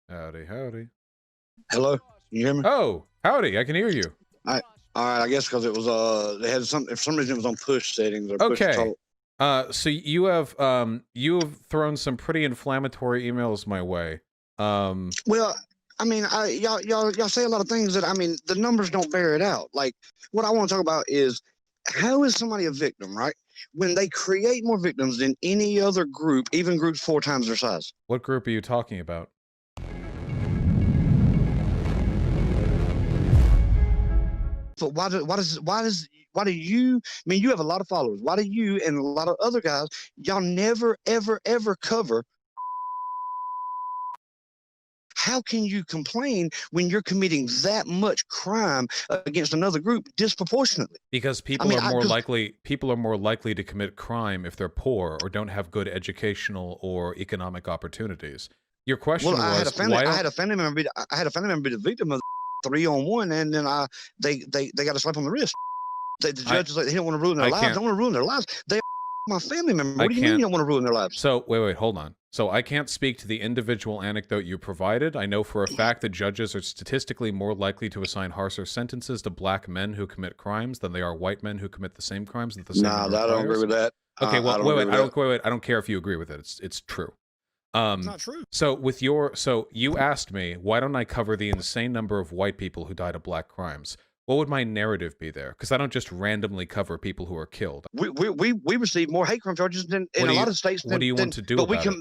Howdy, howdy. Hello, you hear me? Oh, howdy, I can hear you. All right, I guess because it was they had some, for some reason it was on push settings or push to Okay. talk. So you have thrown some pretty inflammatory emails my way. Well, I mean, y'all say a lot of things that, I mean, the numbers don't bear it out. Like, what I want to talk about is how is somebody a victim, right? When they create more victims than any other group, even groups 4 times their size. What group are you talking about? But why do you, I mean, you have a lot of followers. Why do you and a lot of other guys, y'all never, ever cover? How can you complain when you're committing that much crime against another group disproportionately? Because people are more likely to commit crime if they're poor or don't have good educational or economic opportunities. Your question was, I had a family member be the victim of 3-on-1, and then they got a slap on the wrist. The judge is like, he don't want to ruin their lives. I don't want to ruin their lives. They my family member. What do you mean you don't want to ruin their lives? So wait, hold on. So I can't speak to the individual anecdote you provided. I know for a fact that judges are statistically more likely to assign harsher sentences to black men who commit crimes than they are white men who commit the same crimes at the same time. Nah, I don't agree with that. Okay, well, wait. I don't care if you agree with it. It's true. It's not true. So you asked me, why don't I cover the insane number of white people who died of black crimes? What would my narrative be there? Because I don't just randomly cover people who are killed. We receive more hate crime charges than in a lot of states. What do you want to do about it?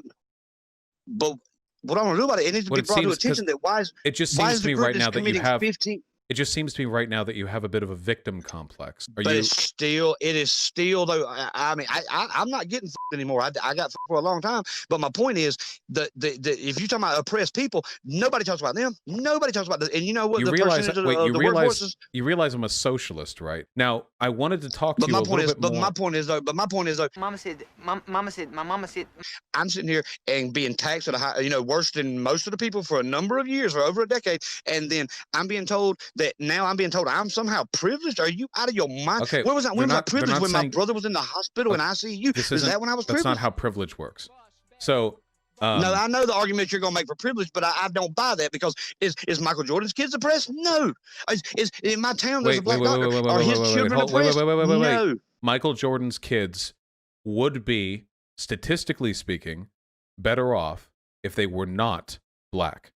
But what I want to do about it, it needs to be brought to attention that it just seems to me right now that you have 15. It just seems to me right now that you have a bit of a victim complex. It is still though. I mean, I'm not getting anymore. I got for a long time. But my point is that if you're talking about oppressed people, nobody talks about them. Nobody talks about this. And you know what? You realize I'm a socialist, right? Now, I wanted to talk to you a little bit more. But my point is though. Mama said. My mama said. I'm sitting here and being taxed at a high, worse than most of the people for a number of years, for over a decade, and then I'm being told that now I'm being told I'm somehow privileged. Are you out of your mind? Okay, when was I privileged? When my brother was in the hospital in ICU? Is that when I was privileged? That's not how privilege works. So no, I know the argument you're going to make for privilege, but I don't buy that, because is Michael Jordan's kids oppressed? No. Is in my town there's a black doctor? Are his children oppressed? No. Michael Jordan's kids would be, statistically speaking, better off if they were not black.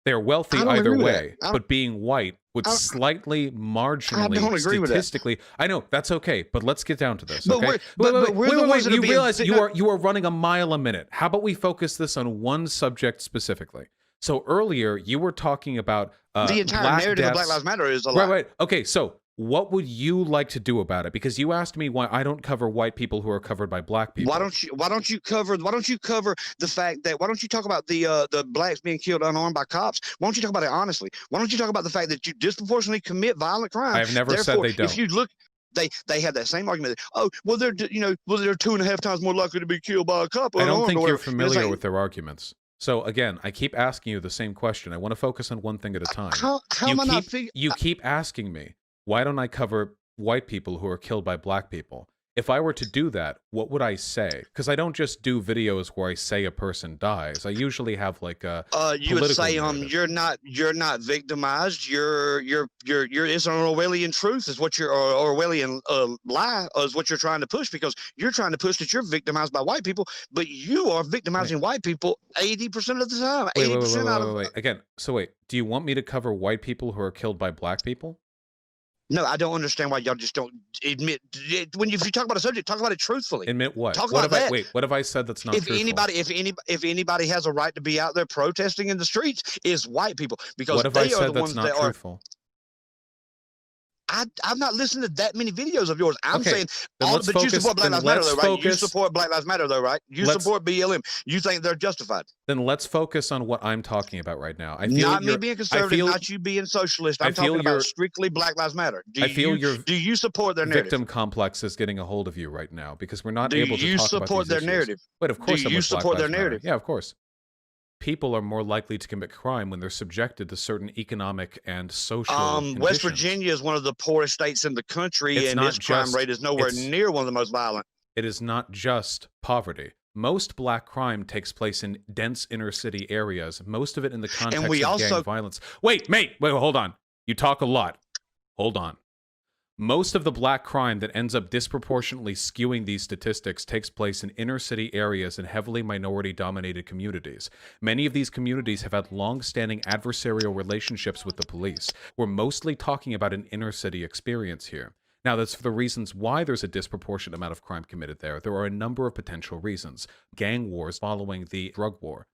They're wealthy either way, but being white would slightly, marginally, statistically. I know, that's okay, but let's get down to this. Okay? Wait. You realize you are running a mile a minute. How about we focus this on one subject specifically? So earlier you were talking about the entire narrative of Black Lives Matter is a lie. Right. Okay, so what would you like to do about it? Because you asked me why I don't cover white people who are covered by black people. Why don't you cover the fact that, why don't you talk about the blacks being killed unarmed by cops? Why don't you talk about it honestly? Why don't you talk about the fact that you disproportionately commit violent crimes? I've never said they don't. If you look, they have that same argument. Oh, well, they're 2.5 times more likely to be killed by a cop. I don't think you're familiar with their arguments. So again, I keep asking you the same question. I want to focus on one thing at a time. How am I not figuring? You keep asking me, why don't I cover white people who are killed by black people? If I were to do that, what would I say? Because I don't just do videos where I say a person dies. I usually have like a you would say you're not victimized. You're it's an Orwellian truth is what you're, or Orwellian lie is what you're trying to push, because you're trying to push that you're victimized by white people, but you are victimizing white people 80% of the time. 80% out of again. So wait, do you want me to cover white people who are killed by black people? No, I don't understand why y'all just don't admit it. If you talk about a subject, talk about it truthfully. Admit what? Talk about that. Wait, what have I said that's not truthful? If anybody has a right to be out there protesting in the streets, it's white people, because what have I said that's not truthful? I'm not listening to that many videos of yours. I'm saying, but you support Black Lives Matter, though, right? You support Black Lives Matter, though, right? You support BLM. You think they're justified. Then let's focus on what I'm talking about right now. Not me being conservative, not you being socialist. I'm talking about strictly Black Lives Matter. Do you support their narrative? Victim complex is getting a hold of you right now, because we're not able to talk about these issues. Do you support their narrative? But of course, do you support their narrative? Yeah, of course. People are more likely to commit crime when they're subjected to certain economic and social conditions. West Virginia is one of the poorest states in the country, and its crime rate is nowhere near one of the most violent. It is not just poverty. most black crime takes place in dense inner city areas, most of it in the context we of also... gang violence. Wait, mate, wait, hold on. You talk a lot. Hold on. Most of the black crime that ends up disproportionately skewing these statistics takes place in inner city areas and heavily minority-dominated communities. Many of these communities have had long-standing adversarial relationships with the police. We're mostly talking about an inner city experience here. Now, that's for the reasons why there's a disproportionate amount of crime committed there. There are a number of potential reasons. Gang wars following the drug war.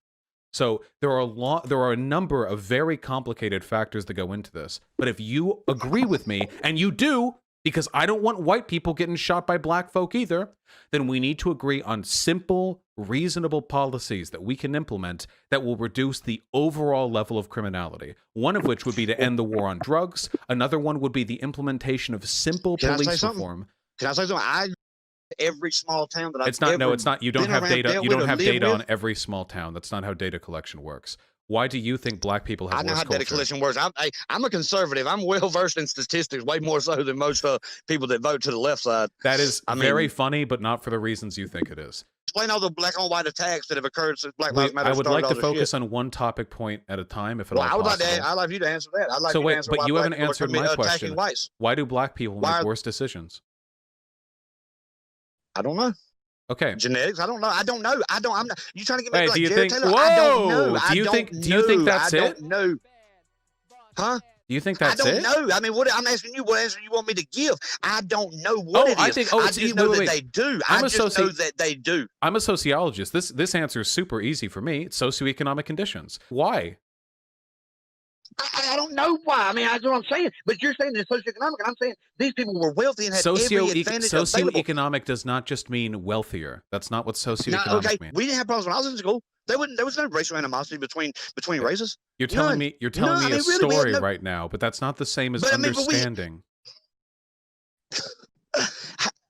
So there are a number of very complicated factors that go into this. But if you agree with me, and you do, because I don't want white people getting shot by black folk either, then we need to agree on simple, reasonable policies that we can implement that will reduce the overall level of criminality. One of which would be to end the war on drugs. Another one would be the implementation of simple police reform. Can I say something? Every small town that I've it's not. You don't have data. You don't have data on every small town. That's not how data collection works. Why do you think black people have worse culture? I know how data collection works. I'm a conservative. I'm well versed in statistics, way more so than most people that vote to the left side. That is very funny, but not for the reasons you think it is. Explain all the black on white attacks that have occurred since Black Lives Matter. I would like to focus on one topic point at a time, if at all possible. I'd like you to answer that. I'd like you to answer but you haven't answered my question. Why do black people make worse decisions? I don't know. Okay. Genetics. I don't know. I'm not. You trying to get me like do you Jared think? Taylor? Whoa. I don't know. Do you think that's it? I don't know. Huh? Do you think that's it? I don't know. I mean, I'm asking you what answer you want me to give. I don't know what it is. I just know that they do. I just know that they do. I'm a sociologist. This answer is super easy for me. It's socioeconomic conditions. Why? I don't know why. I mean, that's what I'm saying. But you're saying it's socioeconomic, and I'm saying these people were wealthy and had every advantage available. Socioeconomic does not just mean wealthier. That's not what socioeconomic means. We didn't have problems when I was in school. There was no racial animosity between races. You're telling me a story right now, but that's not the same as understanding.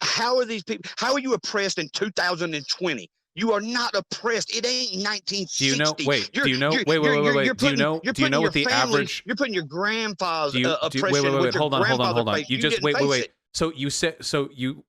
How are these people? How are you oppressed in 2020? You are not oppressed. It ain't 1960. Do you know? Wait. Do you know? Wait. Do you know what the average? You're putting your grandpa's oppression. Wait. Hold on. You just wait. So you said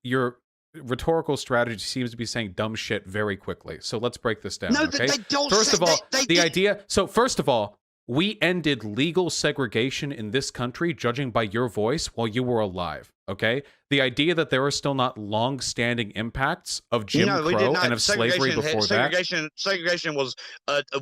your rhetorical strategy seems to be saying dumb shit very quickly. So let's break this down. No, okay. they don't. First of all, the idea. So first of all, we ended legal segregation in this country, judging by your voice, while you were alive. Okay? The idea that there are still not long-standing impacts of Jim Crow and of slavery before that. Segregation was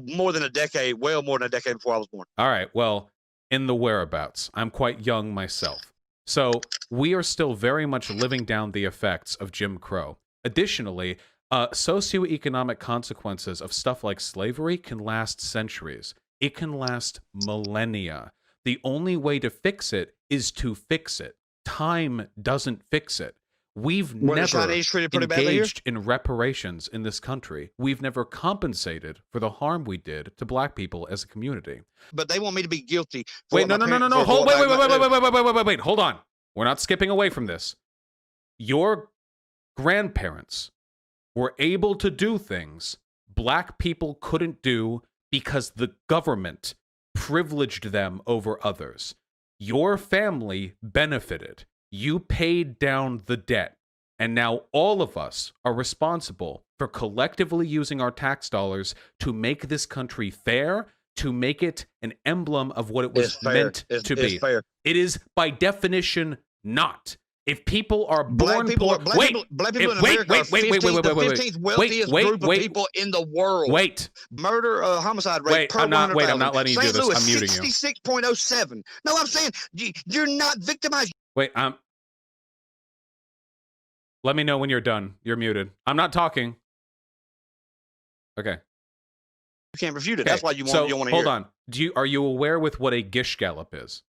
more than a decade, well more than a decade before I was born. All right. Well, in the whereabouts. I'm quite young myself. So we are still very much living down the effects of Jim Crow. Additionally, socioeconomic consequences of stuff like slavery can last centuries. It can last millennia. The only way to fix it is to fix it. Time doesn't fix it. We've never engaged in reparations in this country. We've never compensated for the harm we did to black people as a community. But they want me to be guilty. Wait, no. Wait. Hold on. We're not skipping away from this. Your grandparents were able to do things black people couldn't do because the government privileged them over others. Your family benefited. You paid down the debt. And now all of us are responsible for collectively using our tax dollars to make this country fair, to make it an emblem of what it was meant to be. It is by definition not. If people are born poor, black people in America are the 15th wealthiest group of people in the world. Murder, homicide rate per 100,000. I'm not letting you do this. I'm muting you. 66.07. No, I'm saying you're not victimized. Wait, let me know when you're done. You're muted. I'm not talking. Okay. You can't refute it. That's why you want to hear. Hold on. Are you aware with what a gish gallop is?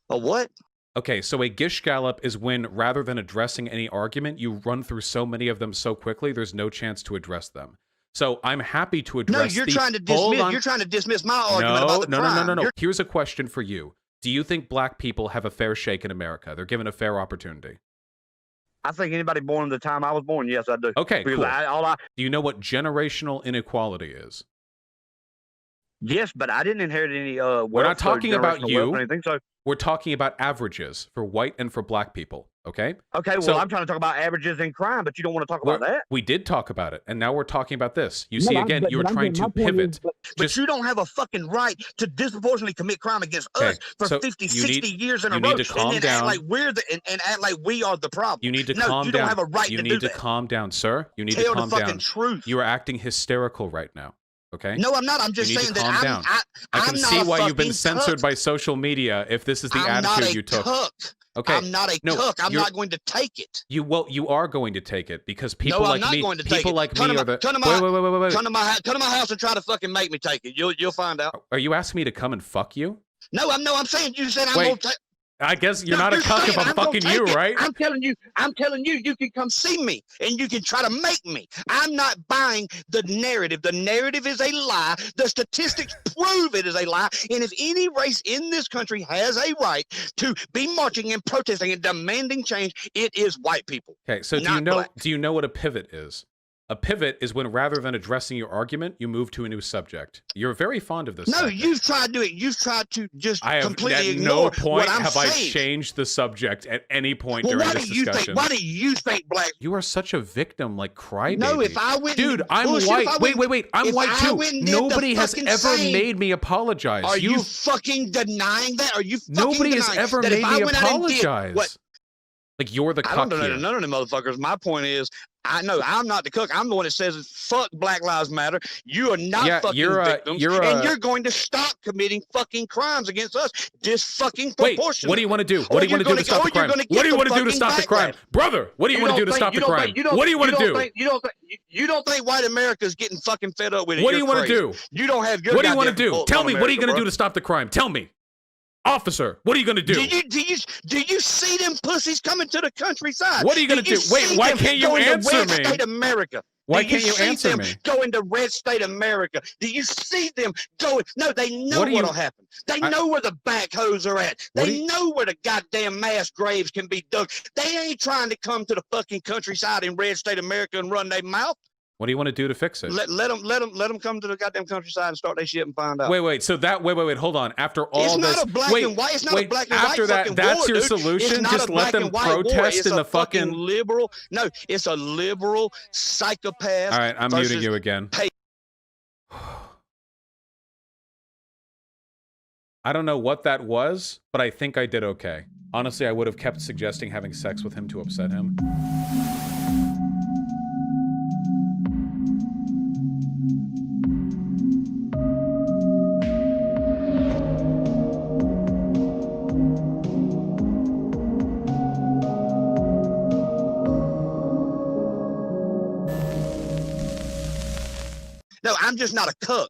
A what? Okay, so a gish gallop is when, rather than addressing any argument, you run through so many of them so quickly, there's no chance to address them. So I'm happy to address. No, you're trying to dismiss my argument about the crime. No. Here's a question for you. Do you think black people have a fair shake in America? They're given a fair opportunity. I think anybody born at the time I was born, yes, I do. Okay, cool. Do you know what generational inequality is? Yes, but I didn't inherit any. We're not talking about you. Anything, so We're talking about averages for white and for black people, okay? Okay, well, I'm trying to talk about averages in crime, but you don't want to talk about that. We did talk about it, and now we're talking about this. You see, again, you're trying to pivot. But you don't have a fucking right to disproportionately commit crime against us for 50, 60 years in a row. You need to calm down. Act like and act like we are the problem. You need to calm down. You don't have a right to do that. You need to calm down, sir. You need to calm down. Tell the fucking truth. You are acting hysterical right now. Okay. No, I'm not. I'm just saying that I can see why you've been censored by social media if this is the attitude you took. Okay. I'm not a cook. I'm not going to take it. You are going to take it because people like me, people like me are the. Wait. Come to my house and try to fucking make me take it. You'll find out. Are you asking me to come and fuck you? No, I'm saying you said I'm going to take. I guess you're not a cuck if I'm fucking you, right? I'm telling you, you can come see me and you can try to make me. I'm not buying the narrative. The narrative is a lie. The statistics prove it is a lie. And if any race in this country has a right to be marching and protesting and demanding change, it is white people. Okay, so do you know what a pivot is? A pivot is when rather than addressing your argument, you move to a new subject. You're very fond of this. No, subject. You've tried to do it. You've tried to just completely At ignore no point what I'm have saying. I changed the subject at any point during this discussion. Why do you think black? You are such a victim, like crybaby. No, if I went, dude, I'm white. Wait. I'm white too. Nobody has ever made me apologize. Are you fucking denying that? Are you? Nobody has ever made me apologize. Like you're the cuck. I don't know none of them motherfuckers. My point is, I know I'm not the cook. I'm the one that says fuck Black Lives Matter. You are not fucking victims, and you're going to stop committing fucking crimes against us. Disproportionately. Wait, what do you want to do? What do you want to do to stop the crime? What do you want to do to stop the crime, brother? What do you want to do to stop the crime? What do you want to do? You don't think white America's getting fucking fed up with it? What do you want to do? You don't have your. What do you want to do? Tell me. What are you going to do to stop the crime? Tell me. Officer, what are you going to do? Do you see them pussies coming to the countryside? What are you going to do? Wait, why can't you answer me? State America. Why can't you answer me? Go into red state America. Do you see them going? No, they know what'll happen. They know where the backhoes are at. They know where the goddamn mass graves can be dug. They ain't trying to come to the fucking countryside in red state America and run their mouth. What do you want to do to fix it? Let them come to the goddamn countryside and start their shit and find out. Wait. So wait. Hold on. After all it's this, not a black and white. It's not a black and white. After that, that's your solution. Just let them protest in the fucking liberal. No, it's a liberal psychopath. All right, I'm muting you again. I don't know what that was, but I think I did okay. Honestly, I would have kept suggesting having sex with him to upset him. No, I'm just not a cook.